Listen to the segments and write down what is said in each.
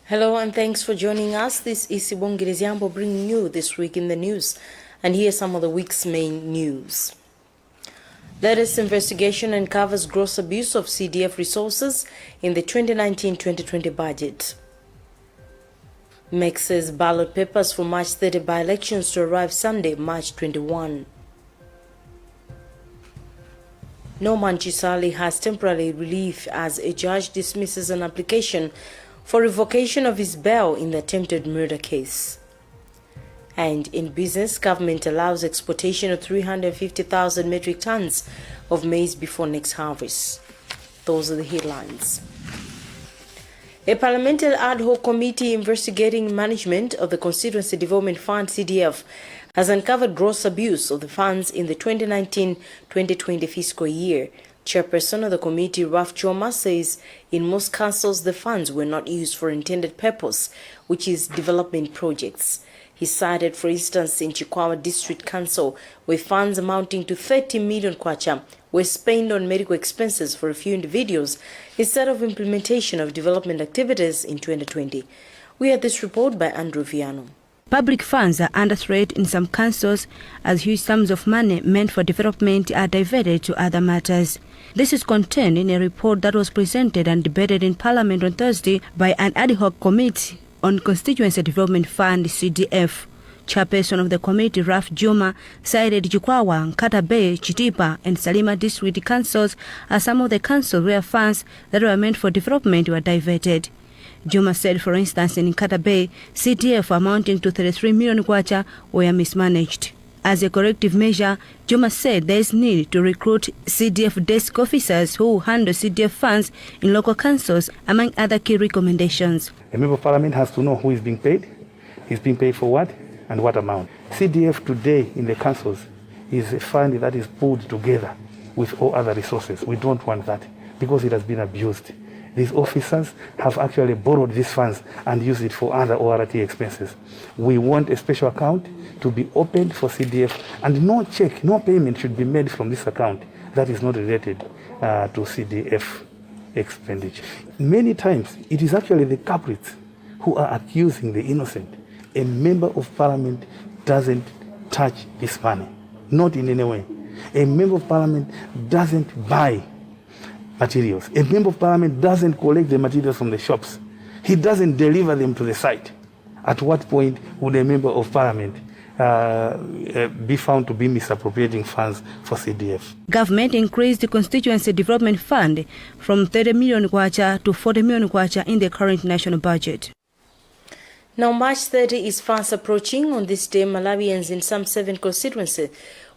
Hello and thanks for joining us. This is Sibongile Ziambo bringing you this week in the news. And here are some of the week's main news. Latest investigation uncovers gross abuse of CDF resources in the 2019-2020 budget. MEC says ballot papers for March 30 by-elections to arrive Sunday, March 21. Norman Chisali has temporary relief as a judge dismisses an application for revocation of his bail in the attempted murder case. And in business, government allows exportation of 350,000 metric tons of maize before next harvest. Those are the headlines. A parliamentary ad hoc committee investigating management of the Constituency Development Fund CDF has uncovered gross abuse of the funds in the 2019-2020 fiscal year. Chairperson of the committee, Raf Choma, says in most councils the funds were not used for intended purpose, which is development projects. He cited, for instance, in Chikwawa District Council, where funds amounting to 30 million kwacha were spent on medical expenses for a few individuals instead of implementation of development activities in 2020. We had this report by Andrew Viano. Public funds are under threat in some councils as huge sums of money meant for development are diverted to other matters. This is contained in a report that was presented and debated in Parliament on Thursday by an ad hoc committee on Constituency Development Fund CDF. Chairperson of the committee, Raf Juma, cited Chikwawa, Nkata Bay, Chitipa and Salima district councils as some of the councils where funds that were meant for development were diverted. Juma said, for instance, in Nkata Bay, CDF amounting to 33 million kwacha were mismanaged. As a corrective measure, Juma said there is need to recruit CDF desk officers who handle CDF funds in local councils, among other key recommendations. A member of parliament has to know who is being paid, he's being paid for what, and what amount. CDF today in the councils is a fund that is pulled together with all other resources. We don't want that because it has been abused. These officers have actually borrowed these funds and used it for other ORT expenses. We want a special account to be opened for CDF, and no check, no payment should be made from this account that is not related to CDF expenditure. Many times, it is actually the culprits who are accusing the innocent. A member of parliament doesn't touch this money, not in any way. A member of parliament doesn't buy materials. A member of parliament doesn't collect the materials from the shops. He doesn't deliver them to the site. At what point would a member of parliament be found to be misappropriating funds for CDF? Government increased the Constituency Development Fund from 30 million kwacha to 40 million kwacha in the current national budget. Now, March 30 is fast approaching. On this day, Malawians in some 7 constituencies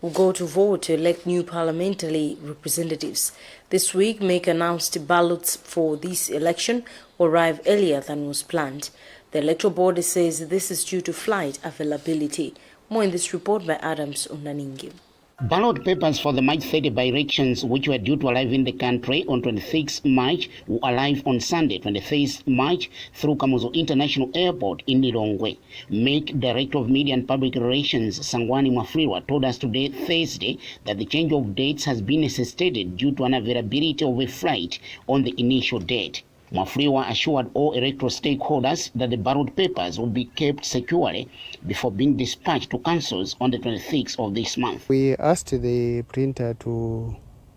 will go to vote to elect new parliamentary representatives. This week, MEC announced ballots for this election will arrive earlier than was planned. The electoral board says this is due to flight availability. More in this report by Adams Unaningi. Ballot papers for the March 30 by-elections, which were due to arrive in the country on 26 March, will arrive on Sunday, 23 March, through Kamuzu International Airport in Lilongwe. MEC Director of Media and Public Relations, Sangwani Mwafriwa, told us today, Thursday, that the change of dates has been necessitated due to unavailability of a flight on the initial date. Mwafriwa assured all electoral stakeholders that the ballot papers will be kept securely before being dispatched to councils on the 26th of this month. We asked the printer to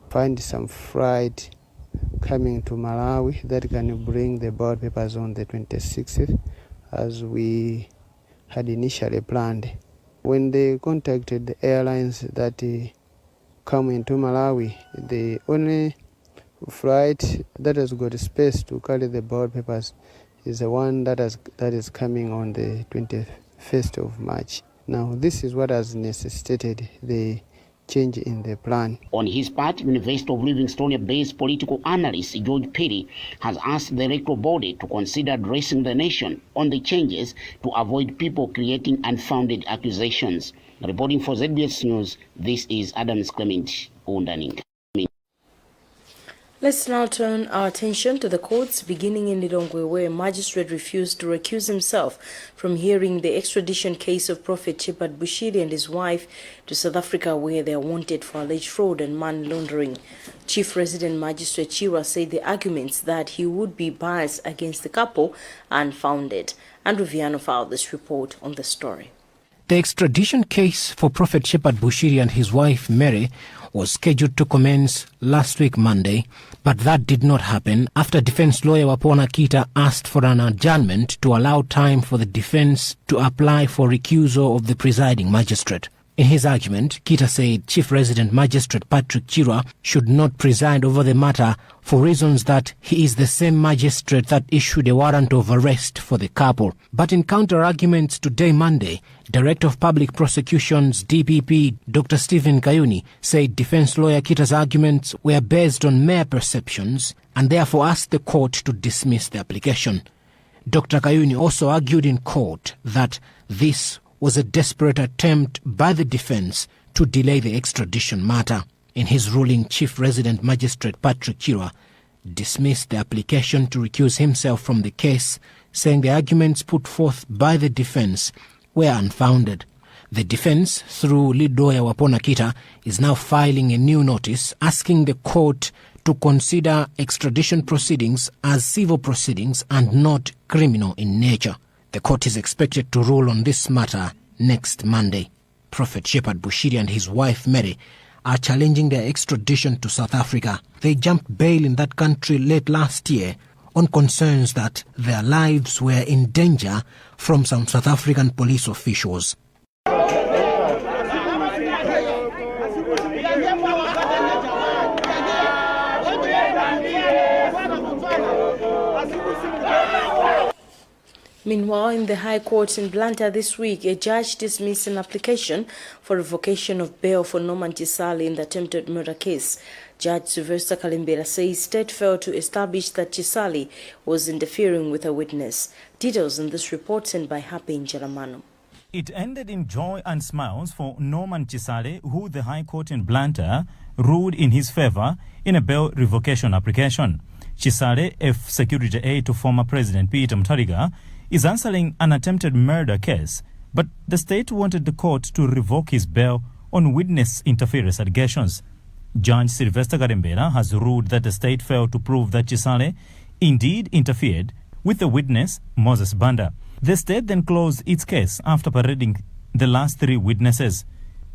find some flight coming to Malawi that can bring the ballot papers on the 26th, as we had initially planned. When they contacted the airlines that come into Malawi, the only flight that has got space to carry the ballot papers is the one that is coming on the 21st of March. Now, this is what has necessitated the change in the plan. On his part, University of Livingstone-based political analyst George Perry has asked the electoral body to consider addressing the nation on the changes to avoid people creating unfounded accusations. Reporting for ZBS News, this is Adams Clement Undaning. Let's now turn our attention to the courts, beginning in Lilongwe, where a magistrate refused to recuse himself from hearing the extradition case of Prophet Shepard Bushiri and his wife to South Africa, where they are wanted for alleged fraud and money laundering. Chief Resident Magistrate Chira said the arguments that he would be biased against the couple are unfounded. Andrew Viano filed this report on the story. The extradition case for Prophet Shepard Bushiri and his wife Mary was scheduled to commence last week Monday, but that did not happen after defense lawyer Wapona Kita asked for an adjournment to allow time for the defense to apply for recusal of the presiding magistrate. In his argument, Kita said Chief Resident Magistrate Patrick Chirwa should not preside over the matter for reasons that he is the same magistrate that issued a warrant of arrest for the couple. But in counter-arguments today Monday, Director of Public Prosecutions DPP Dr. Stephen Kayuni said defense lawyer Kita's arguments were based on mere perceptions and therefore asked the court to dismiss the application. Dr. Kayuni also argued in court that this was a desperate attempt by the defense to delay the extradition matter. In his ruling, Chief Resident Magistrate Patrick Chirwa dismissed the application to recuse himself from the case, saying the arguments put forth by the defense were unfounded. The defense, through lead lawyer Wapona Kita, is now filing a new notice asking the court to consider extradition proceedings as civil proceedings and not criminal in nature. The court is expected to rule on this matter next Monday. Prophet Shepard Bushiri and his wife Mary are challenging their extradition to South Africa. They jumped bail in that country late last year on concerns that their lives were in danger from some South African police officials. Meanwhile, in the High Court in Blantyre this week, a judge dismissed an application for revocation of bail for Norman Chisale in the attempted murder case. Judge Sylvester Kalimbera says state failed to establish that Chisale was interfering with a witness. Details in this report sent by Happy Njaramano. It ended in joy and smiles for Norman Chisale, who the High Court in Blantyre ruled in his favor in a bail revocation application. Chisale, a security aide to former President Peter Mutharika, is answering an attempted murder case, but the state wanted the court to revoke his bail on witness interference allegations. Judge Sylvester Kalimbera has ruled that the state failed to prove that Chisale indeed interfered with the witness, Moses Banda. The state then closed its case after parading the last three witnesses.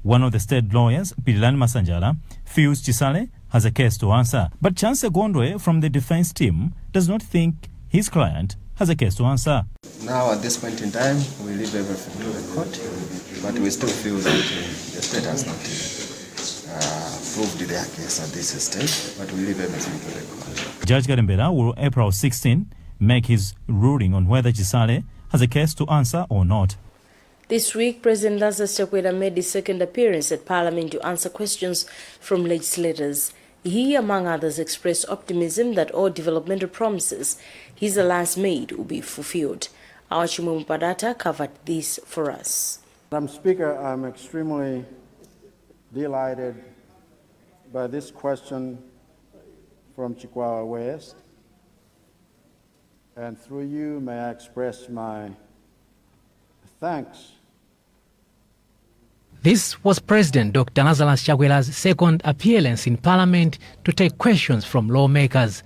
One of the state lawyers, Pilan Masanjala, feels Chisale has a case to answer, but Chance Gondwe from the defense team does not think his client has a case to answer. Now at this point in time, we leave everything to the court, but we still feel that the state has not proved their case at this stage, but we leave everything to the court. Judge Kalimbera will April 16 make his ruling on whether Chisale has a case to answer or not. This week, President Lazarus Chakwera made his second appearance at Parliament to answer questions from legislators. He, among others, expressed optimism that all developmental promises his alliance made will be fulfilled. Our Chimu Padata covered this for us. Madam Speaker, I'm extremely delighted by this question from Chikwawa West. And through you, may I express my thanks. This was President Dr. Lazarus Chakwera's second appearance in Parliament to take questions from lawmakers.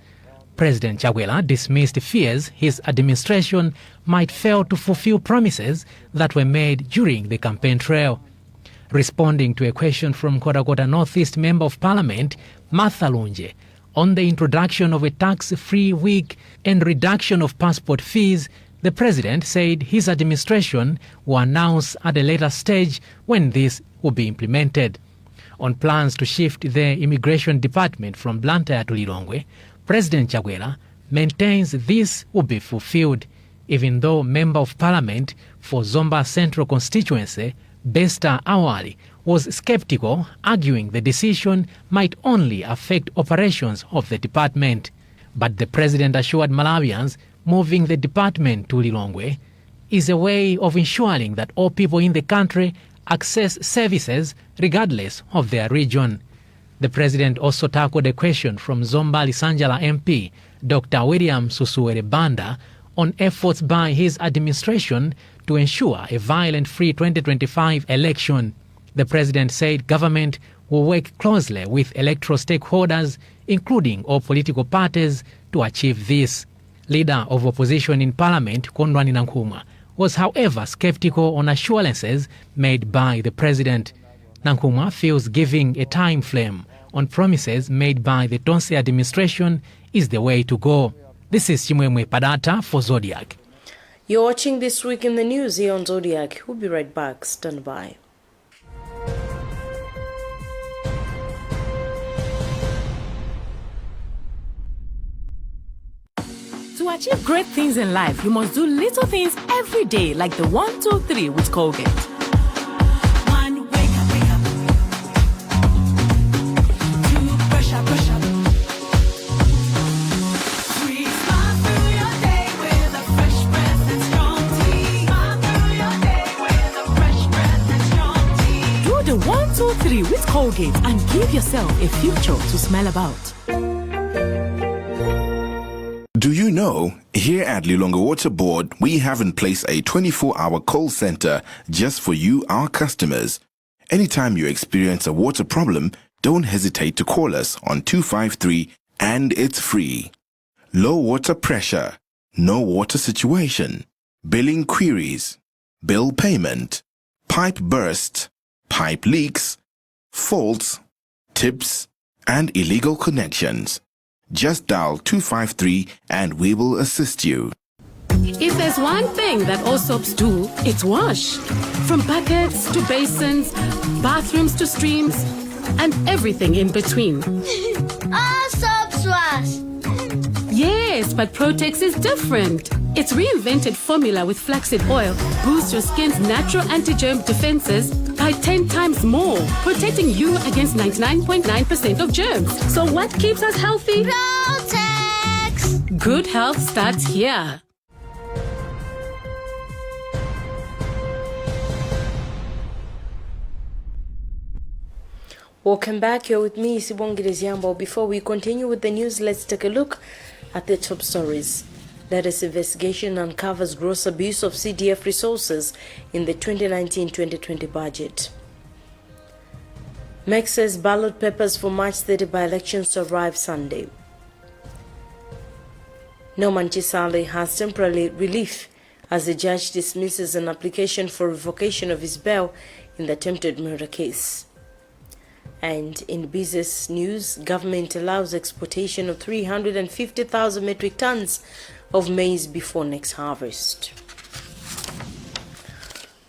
President Chakwera dismissed fears his administration might fail to fulfill promises that were made during the campaign trail. Responding to a question from Kotakota Northeast Member of Parliament, Martha Lunje, on the introduction of a tax-free week and reduction of passport fees, the President said his administration will announce at a later stage when this will be implemented. On plans to shift the Immigration Department from Blantyre to Lilongwe, President Chakwera maintains this will be fulfilled, even though Member of Parliament for Zomba Central Constituency, Besta Awali, was skeptical, arguing the decision might only affect operations of the department. But the President assured Malawians moving the department to Lilongwe is a way of ensuring that all people in the country access services regardless of their region. The president also tackled a question from Zombali Sanjala MP, Dr. William Susuwere Banda, on efforts by his administration to ensure a violent-free 2025 election. The president said government will work closely with electoral stakeholders, including all political parties, to achieve this. Leader of opposition in parliament, Kwagwanji Nkhani, was however skeptical on assurances made by the president. Nkhani feels giving a time frame on promises made by the Tonse administration is the way to go. This is Chimwemwe Padata for Zodiak. You're watching This Week in the News here on Zodiac. We'll be right back. Stand by. To achieve great things in life, you must do little things every day, like the 1, 2, 3 with Colgate. 1, wake up, wake up. 2, brush up, brush up. 3, smile through your day with a fresh breath and strong tea. Smile through your day with a fresh breath and strong tea. Do the 1, 2, 3 with Colgate and give yourself a future to smell about. Do you know, here at Lilongwe Water Board, we have in place a 24-hour call center just for you, our customers. Anytime you experience a water problem, don't hesitate to call us on 253 and it's free. Low water pressure, no water situation, billing queries, bill payment, pipe burst, pipe leaks, faults, tips, and illegal connections. Just dial 253 and we will assist you. If there's one thing that all soaps do, it's wash. From buckets to basins, bathrooms to streams, and everything in between. All soaps wash. Yes, but Protex is different. Its reinvented formula with flaxseed oil boosts your skin's natural anti-germ defenses by 10 times more, protecting you against 99.9% of germs. So what keeps us healthy? Protex! Good health starts here. Welcome back. Here with me, Sibongile Ziambo. Before we continue with the news, let's take a look at the top stories. Latest investigation uncovers gross abuse of CDF resources in the 2019-2020 budget. MEC says ballot papers for March 30 by-elections to arrive Sunday. Norman Chisale has temporary relief as the judge dismisses an application for revocation of his bail in the attempted murder case. And in business news, government allows exportation of 350,000 metric tons of maize before next harvest.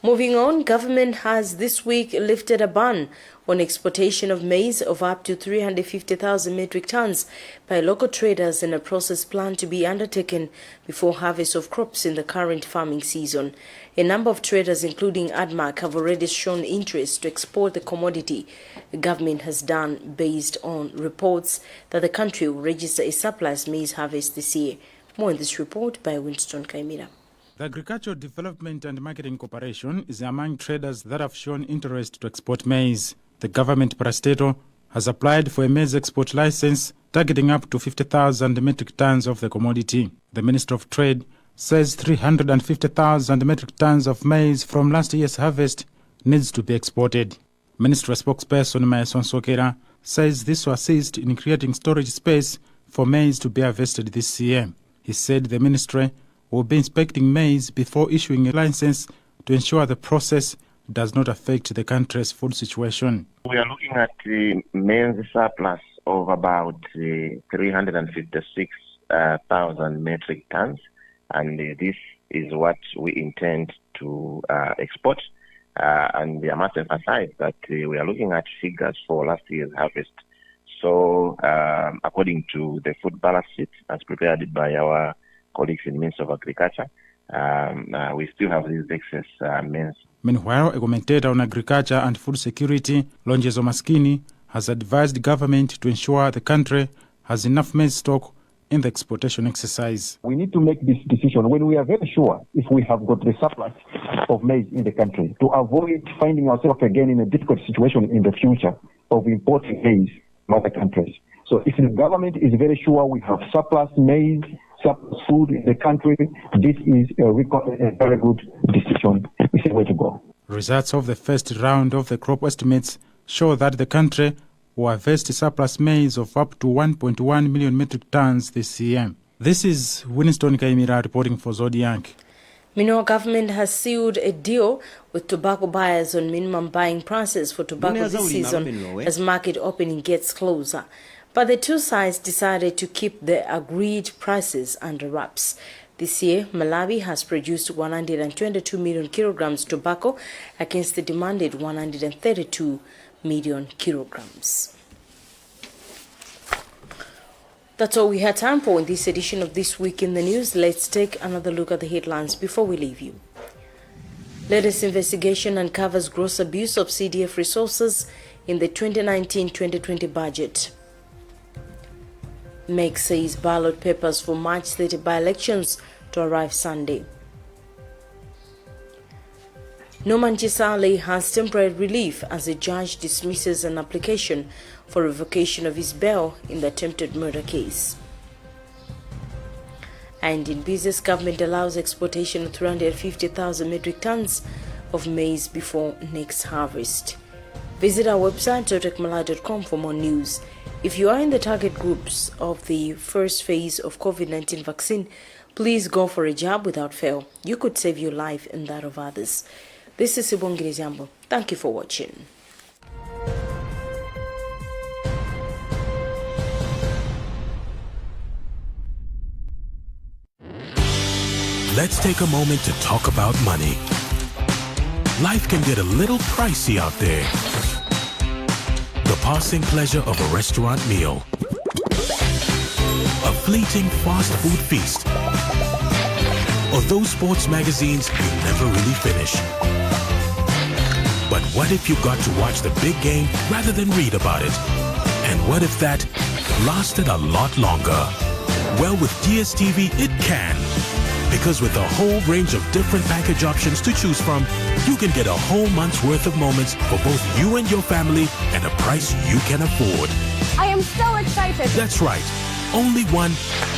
Moving on, government has this week lifted a ban on exportation of maize of up to 350,000 metric tons by local traders in a process planned to be undertaken before harvest of crops in the current farming season. A number of traders, including ADMAC, have already shown interest to export the commodity. The government has done based on reports that the country will register a surplus maize harvest this year. More in this report by Winston Kaimira. The Agricultural Development and Marketing Corporation is among traders that have shown interest to export maize. The government parastatal has applied for a maize export license targeting up to 50,000 metric tons of the commodity. The Minister of Trade says 350,000 metric tons of maize from last year's harvest needs to be exported. Ministry spokesperson Maeson Sokera says this will assist in creating storage space for maize to be harvested this year. He said the ministry will be inspecting maize before issuing a license to ensure the process does not affect the country's food situation. We are looking at the maize surplus of about 356,000 metric tons, and this is what we intend to export. And I must emphasize that we are looking at figures for last year's harvest. So, according to the food balance sheet as prepared by our colleagues in the Ministry of Agriculture, we still have these excess maize. Meanwhile, a commentator on agriculture and food security, Lonjezo Maskini, has advised government to ensure the country has enough maize stock in the exportation exercise. We need to make this decision when we are very sure if we have got the surplus of maize in the country, to avoid finding ourselves again in a difficult situation in the future of importing maize from other countries. So if the government is very sure we have surplus maize, surplus food in the country, this is a very good decision. It's a way to go. Results of the first round of the crop estimates show that the country will harvest surplus maize of up to 1.1 million metric tons this year. This is Winston Kaimira reporting for Zodiak. Meanwhile, government has sealed a deal with tobacco buyers on minimum buying prices for tobacco this season as market opening gets closer. But the two sides decided to keep the agreed prices under wraps. This year, Malawi has produced 122 million kilograms tobacco against the demanded 132 million kilograms. That's all we had time for in this edition of This Week in the News. Let's take another look at the headlines before we leave you. Latest investigation uncovers gross abuse of CDF resources in the 2019-2020 budget. MEC says ballot papers for March 30 by-elections to arrive Sunday. Norman Chisale has temporary relief as a judge dismisses an application for revocation of his bail in the attempted murder case. And in business, government allows exportation of 350,000 metric tons of maize before next harvest. Visit our website zotakmalawi.com for more news. If you are in the target groups of the first phase of COVID-19 vaccine, please go for a jab without fail. You could save your life and that of others. This is Sibongile Jambo. Thank you for watching. Let's take a moment to talk about money. Life can get a little pricey out there. The passing pleasure of a restaurant meal, a fleeting fast food feast, or those sports magazines you never really finish. But what if you got to watch the big game rather than read about it? And what if that lasted a lot longer? Well, with DSTV, it can. Because with a whole range of different package options to choose from, you can get a whole month's worth of moments for both you and your family at a price you can afford. I am so excited. That's right. Only one